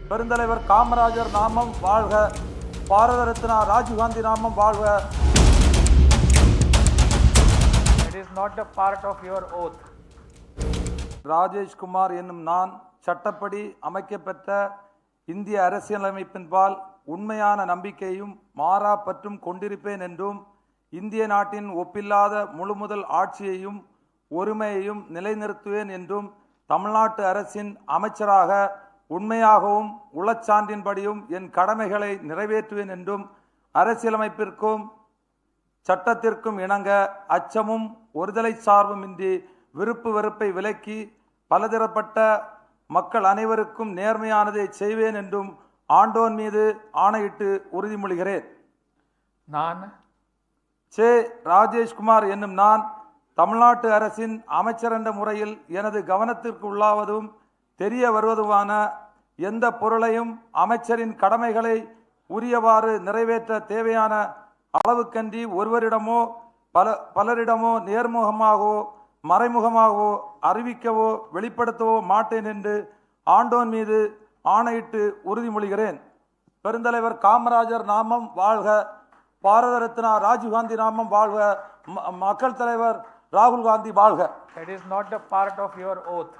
பெருந்தலைவர் காமராஜர் நாமம் வாழ்க. பாரத ரத்னா ராஜீவ்காந்தி நாமம் வாழ்க. It is not a part of your oath. Rajeshkumar என்னும் நான் சட்டப்படி அமைக்கப்பெற்ற இந்திய அரசியலமைப்பின்பால் உண்மையான நம்பிக்கையும் மாறா பற்றும் கொண்டிருப்பேன் என்றும் இந்திய நாட்டின் ஒப்பில்லாத முழுமுதல் ஆட்சியையும் ஒருமையையும் நிலைநிறுத்துவேன் என்றும் தமிழ்நாட்டு அரசின் அமைச்சராக உண்மையாகவும் உளச்சான்றின்படியும் என் கடமைகளை நிறைவேற்றுவேன் என்றும் அரசியலமைப்பிற்கும் சட்டத்திற்கும் இணங்க அச்சமும் ஒருதலை சார்புமின்றி விருப்பு வெறுப்பை விலக்கி பலதரப்பட்ட மக்கள் அனைவருக்கும் நேர்மையானதை செய்வேன் என்றும் ஆண்டோன் மீது ஆணையிட்டு உறுதிமொழிகிறேன். நான் சே. ராஜேஷ்குமார் என்னும் நான் தமிழ்நாட்டு அரசின் அமைச்சர் என்ற முறையில் எனது கவனத்திற்கு உள்ளாவதும் தெரிய வருவதுமான எந்த பொருளையும் அமைச்சரின் கடமைகளை உரியவாறு நிறைவேற்ற தேவையான அளவுக்கன்றி ஒருவரிடமோ பலரிடமோ நேர்முகமாகவோ மறைமுகமாகவோ அறிவிக்கவோ வெளிப்படுத்தவோ மாட்டேன் என்று ஆண்டோன் மீது ஆணையிட்டு உறுதிமொழிகிறேன். பெருந்தலைவர் காமராஜர் நாமம் வாழ்க. பாரத ரத்னா ராஜீவ்காந்தி நாமம் வாழ்க. மக்கள் தலைவர் ராகுல் காந்தி வாழ்க. It is not a part of your oath.